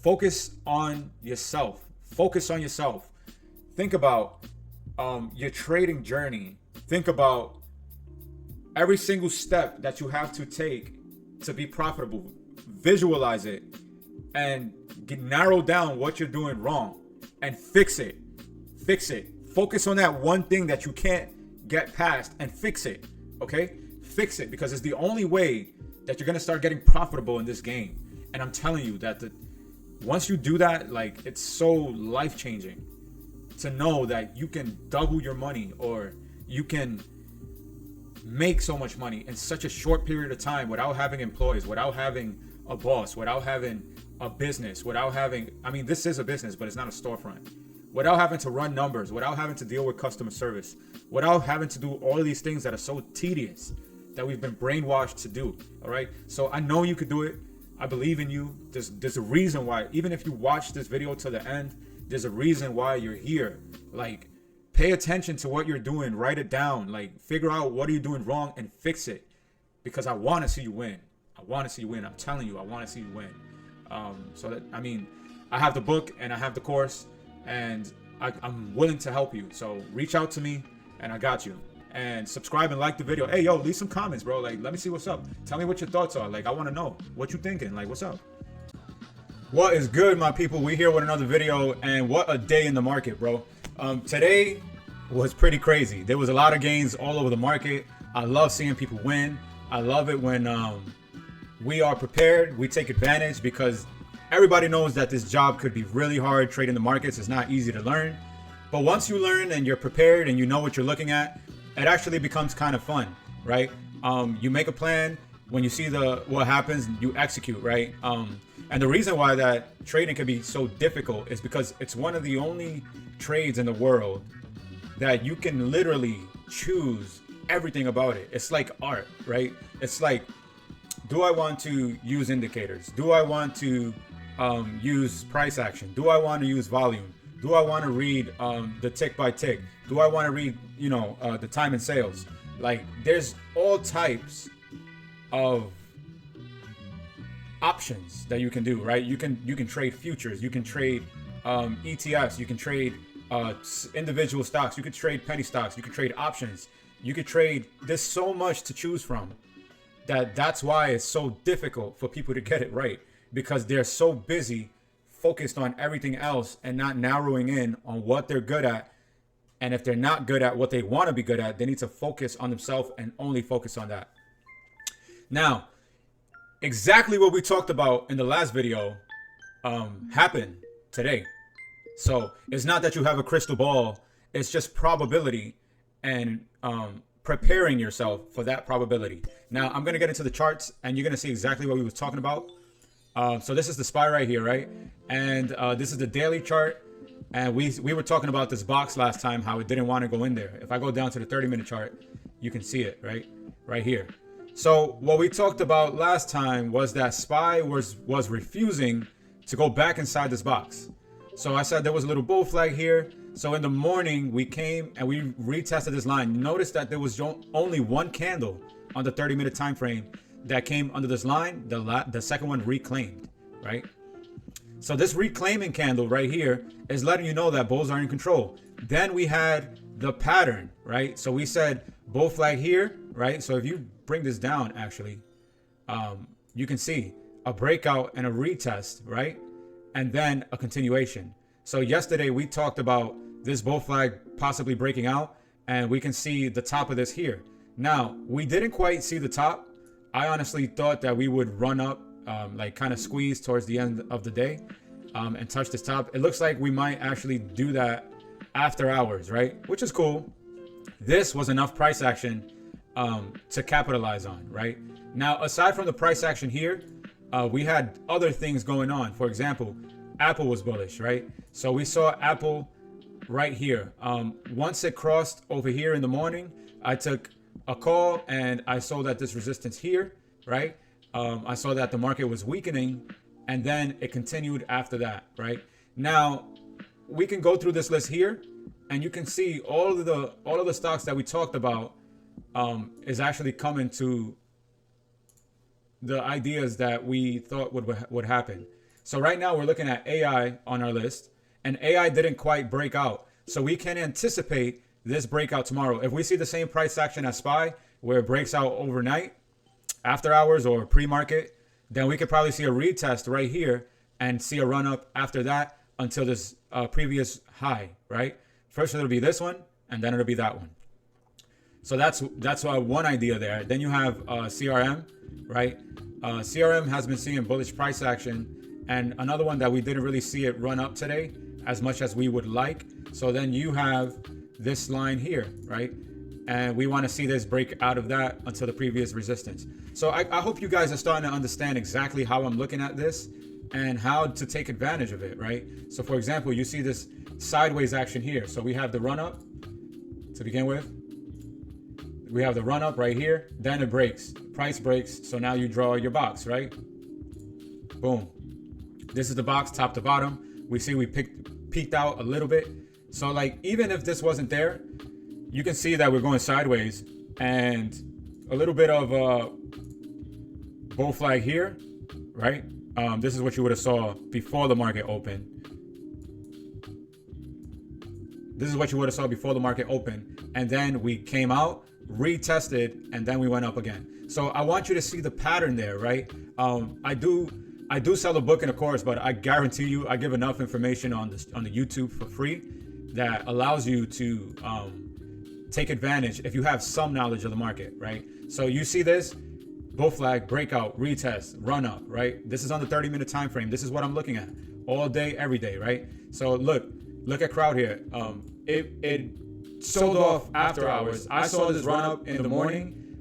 Focus on yourself. Focus on yourself. Think about your trading journey. Think about every single step that you have to take to be profitable. Visualize it and narrow down what you're doing wrong and fix it. Fix it. Focus on that one thing that you can't get past and fix it. Okay? Fix it, because it's the only way that you're going to start getting profitable in this game. And I'm telling you that once you do that, like, it's so life-changing to know that you can double your money, or you can make so much money in such a short period of time without having employees, without having a boss, without having a business, without having, I mean, this is a business, but it's not a storefront. Without having to run numbers, without having to deal with customer service, without having to do all of these things that are so tedious that we've been brainwashed to do. All right. So I know you could do it. I believe in you. There's a reason why, even if you watch this video to the end, there's a reason why you're here. Like, pay attention to what you're doing, write it down, like, figure out what are you doing wrong and fix it, because I want to see you win. I want to see you win. I'm telling you, I want to see you win. So that, I mean, I have the book and I have the course, and I'm willing to help you. So reach out to me and I got you. And subscribe and like the video. Hey, yo, leave some comments, bro. Like, let me see what's up. Tell me what your thoughts are. Like, I want to know what you thinking. Like, what's up? What is good, my people? We here with another video, and what a day in the market, bro. Today was pretty crazy. There was a lot of gains all over the market. I love seeing people win. I love it when we are prepared. We take advantage, because everybody knows that this job could be really hard. Trading the markets is not easy to learn. But once you learn and you're prepared and you know what you're looking at, it actually becomes kind of fun, right? You make a plan. When you see what happens, you execute, right? And the reason why that trading can be so difficult is because it's one of the only trades in the world that you can literally choose everything about it. It's like art, right? It's like, do I want to use indicators? Do I want to use price action? Do I want to use volume? Do I want to read the tick by tick? Do I want to read, the time and sales? Like, there's all types of options that you can do, right? You can trade futures, you can trade ETFs, you can trade individual stocks, you could trade penny stocks, you could trade options, you could trade. There's so much to choose from that's why it's so difficult for people to get it right, because they're so busy focused on everything else and not narrowing in on what they're good at. And if they're not good at what they want to be good at, they need to focus on themselves and only focus on that. Now, exactly what we talked about in the last video happened today. So it's not that you have a crystal ball. It's just probability and preparing yourself for that probability. Now, I'm going to get into the charts and you're going to see exactly what we were talking about. So this is the SPY right here, right? And this is the daily chart. And we were talking about this box last time, how it didn't want to go in there. If I go down to the 30-minute chart, you can see it right here. So what we talked about last time was that SPY was refusing to go back inside this box. So I said there was a little bull flag here. So in the morning, we came and we retested this line. Notice that there was only one candle on the 30-minute time frame that came under this line. The second one reclaimed, right? So this reclaiming candle right here is letting you know that bulls are in control. Then we had the pattern, right? So we said bull flag here, right? So if you bring this down, actually, you can see a breakout and a retest, right? And then a continuation. So yesterday we talked about this bull flag possibly breaking out, and we can see the top of this here. Now, we didn't quite see the top. I honestly thought that we would run up, like kind of squeeze towards the end of the day and touch this top. It looks like we might actually do that after hours, right? Which is cool. This was enough price action to capitalize on, right? Now, aside from the price action here, we had other things going on. For example, Apple was bullish, right? So we saw Apple right here. Once it crossed over here in the morning, I took a call and I saw that this resistance here, right? I saw that the market was weakening, and then it continued after that, right? Now, we can go through this list here, and you can see all of the stocks that we talked about is actually coming to the ideas that we thought would happen. So right now we're looking at AI on our list, and AI didn't quite break out. So we can anticipate this breakout tomorrow. If we see the same price action as SPY, where it breaks out overnight, after hours or pre-market, then we could probably see a retest right here and see a run up after that until this previous high, right? First it'll be this one, and then it'll be that one. So that's one idea there. Then you have CRM, right? CRM has been seeing bullish price action, and another one that we didn't really see it run up today as much as we would like. So then you have this line here, right? And we want to see this break out of that until the previous resistance. So I hope you guys are starting to understand exactly how I'm looking at this and how to take advantage of it, right? So for example, you see this sideways action here. So we have the run up to begin with. We have the run up right here, then it breaks, price breaks. So now you draw your box, right? Boom. This is the box top to bottom. We see we peaked out a little bit. So like, even if this wasn't there, you can see that we're going sideways, and a little bit of a bull flag here, right? This is what you would have saw before the market opened. This is what you would have saw before the market opened. And then we came out, retested, and then we went up again. So I want you to see the pattern there, right? I do sell a book and a course, but I guarantee you I give enough information on the YouTube for free that allows you to take advantage if you have some knowledge of the market, right? So you see this bull flag, breakout, retest, run up, right? This is on the 30-minute time frame. This is what I'm looking at all day, every day, right? So look at crowd here. It sold off after hours. I saw this run up in the morning.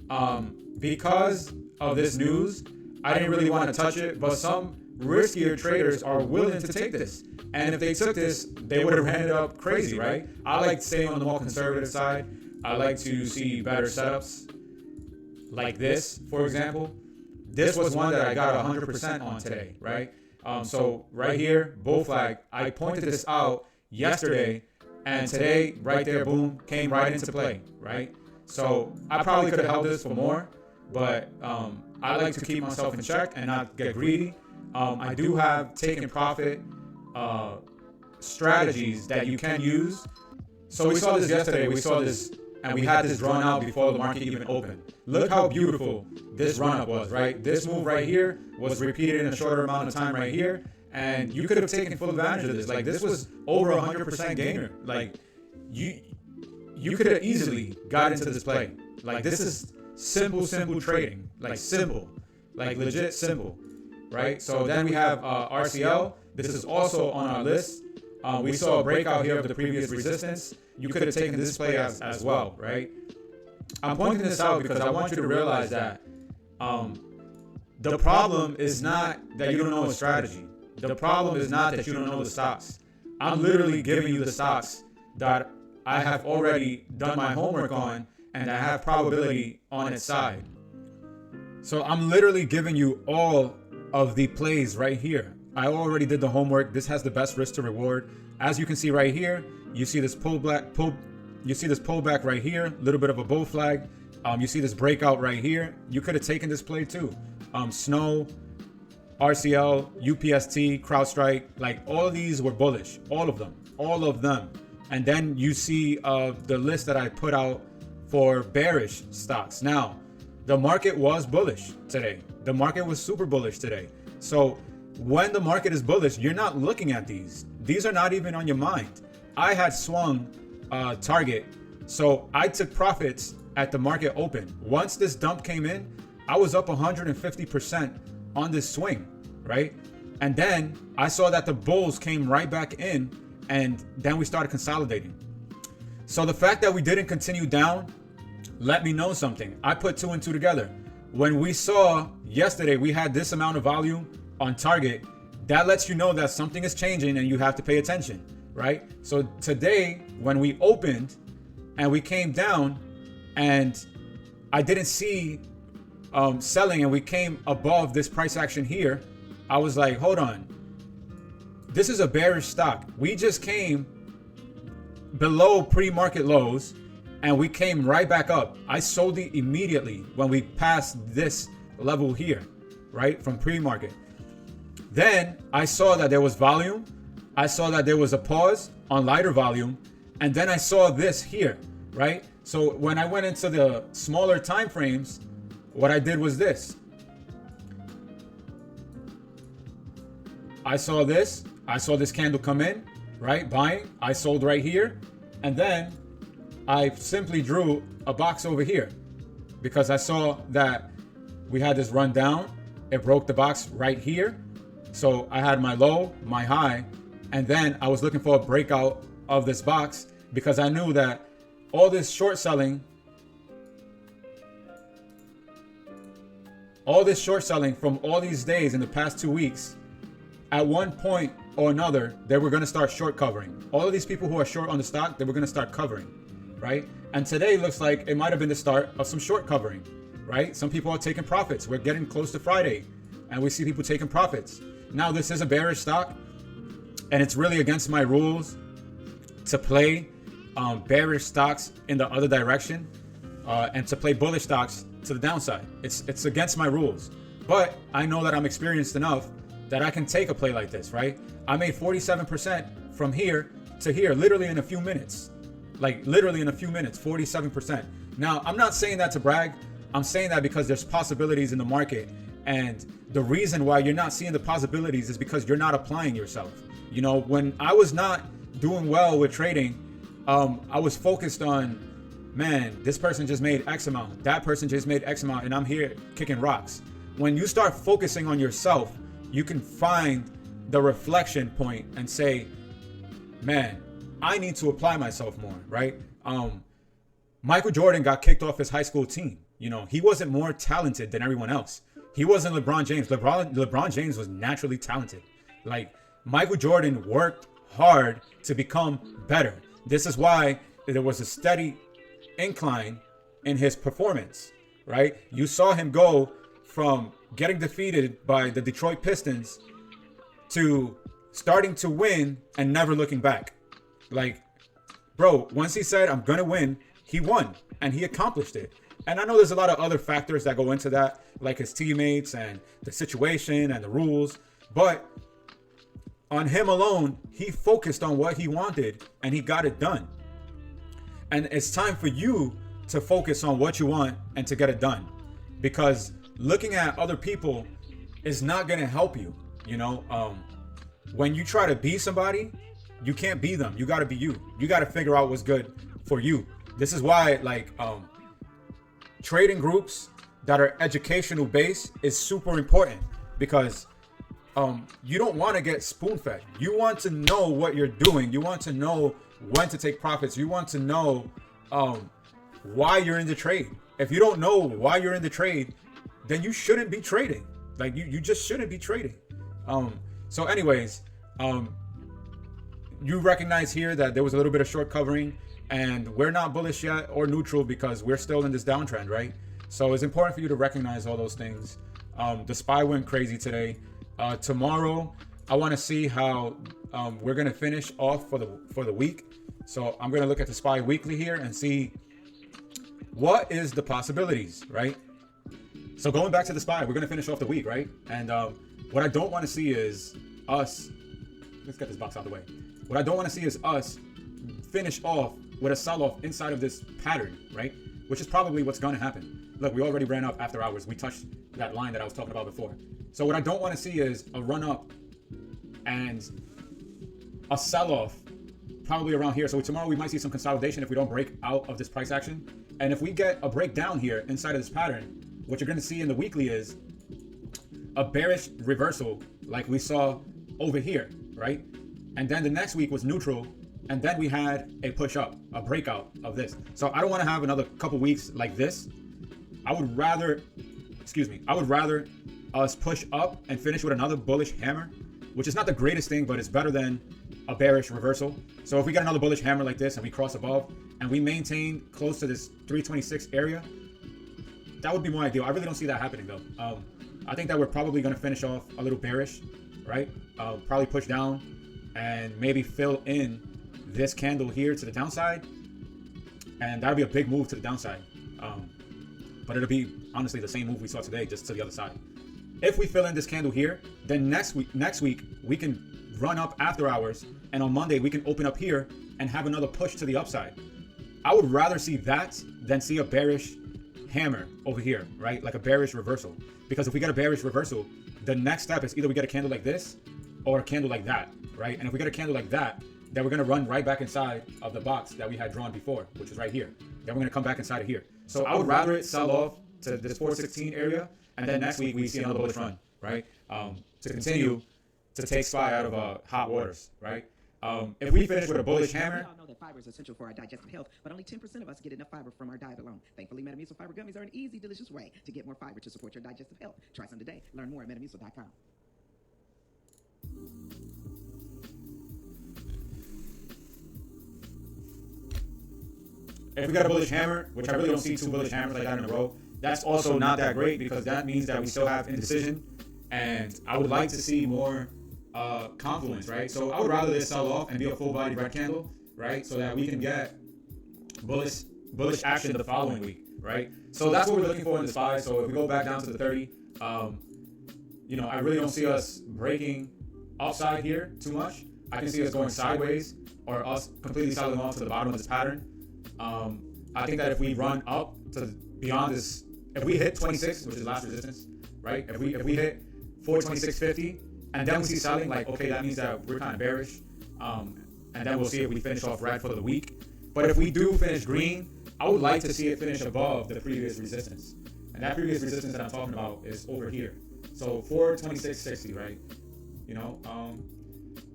Because of this news, I didn't really want to touch it, but some riskier traders are willing to take this. And if they took this, they would have ended up crazy, right? I like staying on the more conservative side. I like to see better setups like this, for example. This was one that I got 100% on today, right? So right here, bull flag, I pointed this out yesterday, and today, right there, boom, came right into play, right? So I probably could have held this for more, but I like to keep myself in check and not get greedy. I do have taken profit strategies that you can use. So we saw this yesterday. We saw this, and we had this drawn out before the market even opened. Look how beautiful this run up was, right? This move right here was repeated in a shorter amount of time right here, and you could have taken full advantage of this. Like, this was over 100% gainer. Like, you could have easily got into this play. Like, this is simple trading. Like, simple, like legit simple, right? So then we have RCL. This is also on our list. We saw a breakout here of the previous resistance. You could have taken this play as well, right? I'm pointing this out because I want you to realize that the problem is not that you don't know a strategy. The problem is not that you don't know the stocks. I'm literally giving you the stocks that I have already done my homework on and I have probability on its side. So I'm literally giving you all of the plays right here. I already did the homework. This has the best risk to reward. As you can see right here, you see this pullback right here, a little bit of a bull flag. You see this breakout right here. You could have taken this play too. Snow, RCL, UPST, CrowdStrike, like all of these were bullish. All of them. And then you see the list that I put out for bearish stocks. Now, the market was bullish today. The market was super bullish today. So when the market is bullish, you're not looking at these. These are not even on your mind. I had swung target. So I took profits at the market open. Once this dump came in, I was up 150% on this swing, right? And then I saw that the bulls came right back in, and then we started consolidating. So the fact that we didn't continue down let me know something. I put two and two together. When we saw yesterday we had this amount of volume on target, that lets you know that something is changing and you have to pay attention, right? So today when we opened and we came down and I didn't see selling and we came above this price action here, I was like, hold on, this is a bearish stock. We just came below pre-market lows and we came right back up. I sold it immediately when we passed this level here, right, from pre-market. Then I saw that there was volume. I saw that there was a pause on lighter volume. And then I saw this here, right? So when I went into the smaller time frames, what I did was this. I saw this candle come in, right? Buying. I sold right here. And then I simply drew a box over here because I saw that we had this run down. It broke the box right here. So I had my low, my high, and then I was looking for a breakout of this box because I knew that all this short selling from all these days in the past 2 weeks, at one point or another, they were going to start short covering. All of these people who are short on the stock, they were going to start covering, right? And today looks like it might have been the start of some short covering, right? Some people are taking profits. We're getting close to Friday, and we see people taking profits. Now, this is a bearish stock, and it's really against my rules to play bearish stocks in the other direction and to play bullish stocks to the downside. It's against my rules, but I know that I'm experienced enough that I can take a play like this, right? I made 47% from here to here, literally in a few minutes. Like literally in a few minutes, 47%. Now, I'm not saying that to brag. I'm saying that because there's possibilities in the market. And the reason why you're not seeing the possibilities is because you're not applying yourself. You know, when I was not doing well with trading, I was focused on, man, this person just made X amount. That person just made X amount, and I'm here kicking rocks. When you start focusing on yourself, you can find the reflection point and say, man, I need to apply myself more, right? Michael Jordan got kicked off his high school team. You know, he wasn't more talented than everyone else. He wasn't LeBron James. LeBron James was naturally talented. Like, Michael Jordan worked hard to become better. This is why there was a steady incline in his performance, right? You saw him go from getting defeated by the Detroit Pistons to starting to win and never looking back. Like, bro, once he said, I'm going to win, he won and he accomplished it. And I know there's a lot of other factors that go into that, like his teammates and the situation and the rules. But on him alone, he focused on what he wanted and he got it done. And it's time for you to focus on what you want and to get it done. Because looking at other people is not going to help you. You know, when you try to be somebody, you can't be them. You got to be you. You got to figure out what's good for you. This is why, like, trading groups that are educational based is super important, because you don't want to get spoon-fed. You want to know what you're doing. You want to know when to take profits. You want to know why you're in the trade. If you don't know why you're in the trade, then you shouldn't be trading. Like, you just shouldn't be trading. So anyways, you recognize here that there was a little bit of short covering, and we're not bullish yet or neutral because we're still in this downtrend, right? So it's important for you to recognize all those things. The SPY went crazy today. Tomorrow, I want to see how we're gonna finish off for the week. So I'm gonna look at the SPY weekly here and see what is the possibilities, right? So going back to the SPY, we're gonna finish off the week, right? And what I don't want to see is us. Let's get this box out of the way. What I don't want to see is us finish off with a sell-off inside of this pattern, right? Which is probably what's going to happen. Look, we already ran up after hours. We touched that line that I was talking about before. So what I don't want to see is a run up and a sell-off probably around here. So tomorrow we might see some consolidation if we don't break out of this price action. And if we get a breakdown here inside of this pattern, what you're going to see in the weekly is a bearish reversal like we saw over here, right? And then the next week was neutral, and then we had a push up, a breakout of this. So I don't want to have another couple weeks like this. I would rather us push up and finish with another bullish hammer, which is not the greatest thing, but it's better than a bearish reversal. So if we get another bullish hammer like this and we cross above and we maintain close to this 326 area, that would be more ideal. I really don't see that happening though. I think that we're probably going to finish off a little bearish, right? Probably push down and maybe fill in this candle here to the downside, and that'll be a big move to the downside. But it'll be honestly the same move we saw today, just to the other side. if we fill in this candle here, then next week we can run up after hours, and on Monday we can open up here and have another push to the upside. I would rather see that than see a bearish hammer over here, right? Like a bearish reversal. Because if we get a bearish reversal, the next step is either we get a candle like this or a candle like that, right? And if we get a candle like that, then we're going to run right back inside of the box that we had drawn before, which is right here. Then we're going to come back inside of here. So I would rather it sell off to this 416 area, and then next week we see another bullish run, right? To continue to take SPY out of hot waters, right? If we finish with a bullish hammer. We all know that fiber is essential for our digestive health, but only 10% of us get enough fiber from our diet alone. Thankfully, Metamucil Fiber Gummies are an easy, delicious way to get more fiber to support your digestive health. Try some today. Learn more at Metamucil.com. If we got a bullish hammer, which I really don't see two bullish hammers like that in a row, that's also not that great because that means that we still have indecision, and I would like to see more confluence, right? So I would rather this sell off and be a full body red candle, right? So that we can get bullish action the following week, right? So that's what we're looking for in the SPY. So if we go back down to the 30, you know, I really don't see us breaking upside here too much. I can see us going sideways or us completely selling off to the bottom of this pattern. I think that if we run up to beyond this, if we hit 26, which is last resistance, right? If we hit 426.50 and then we see selling, like, okay, that means that we're kind of bearish. And then we'll see if we finish off red for the week. But if we do finish green, I would like to see it finish above the previous resistance. And that previous resistance that I'm talking about is over here. So 426.60, right? You know,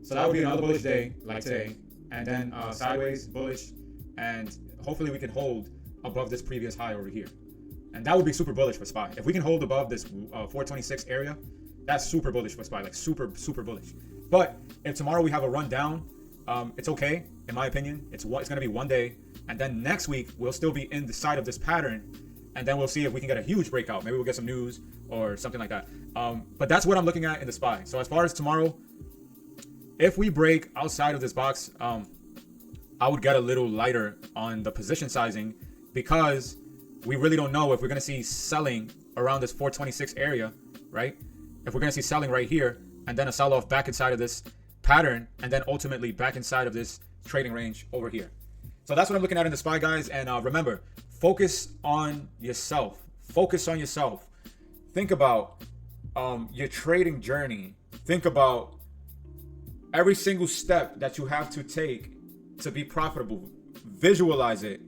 so that would be another bullish day like today. And then sideways, bullish, and hopefully we can hold above this previous high over here. And that would be super bullish for SPY. If we can hold above this 426 area, that's super bullish for SPY, like super bullish. But if tomorrow we have a run down, it's okay, in my opinion. It's going to be one day, and then next week we'll still be in the side of this pattern, and then we'll see if we can get a huge breakout. Maybe we'll get some news or something like that. But that's what I'm looking at in the SPY. So as far as tomorrow, if we break outside of this box, I would get a little lighter on the position sizing because we really don't know if we're going to see selling around this 426 area, right? If we're going to see selling right here and then a sell off back inside of this pattern and then ultimately back inside of this trading range over here. So that's what I'm looking at in the SPY, guys. And remember, focus on yourself. Focus on yourself. Think about your trading journey. Think about every single step that you have to take to be profitable. Visualize it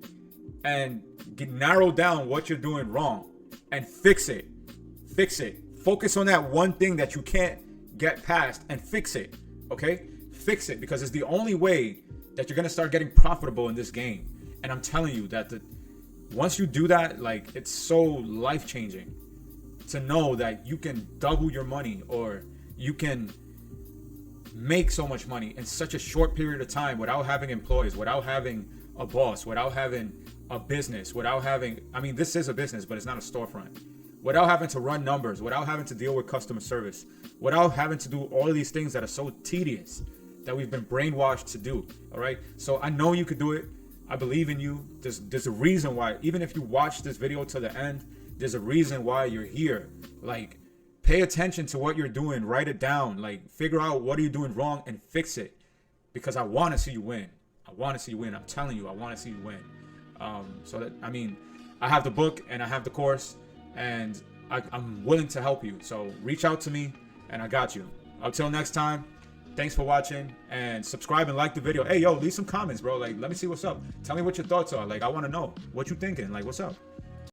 and narrow down what you're doing wrong and fix it. Fix it. Focus on that one thing that you can't get past and fix it. Okay? Fix it, because it's the only way that you're gonna start getting profitable in this game. And I'm telling you that once you do that, like, it's so life-changing to know that you can double your money, or you can make so much money in such a short period of time without having employees, without having a boss, without having a business, without having, I mean, this is a business, but it's not a storefront. Without having to run numbers, without having to deal with customer service, without having to do all of these things that are so tedious that we've been brainwashed to do. All right. So I know you could do it. I believe in you. There's a reason why, even if you watch this video to the end, there's a reason why you're here. Like, pay attention to what you're doing, write it down, like, figure out what are you doing wrong and fix it, because I want to see you win. I want to see you win. I'm telling you, I want to see you win. So that, I mean, I have the book and I have the course, and I'm willing to help you. So reach out to me and I got you. Until next time, thanks for watching, and subscribe and like the video. Hey, yo, leave some comments, bro. Like, let me see what's up. Tell me what your thoughts are. Like, I want to know what you thinking. Like, what's up?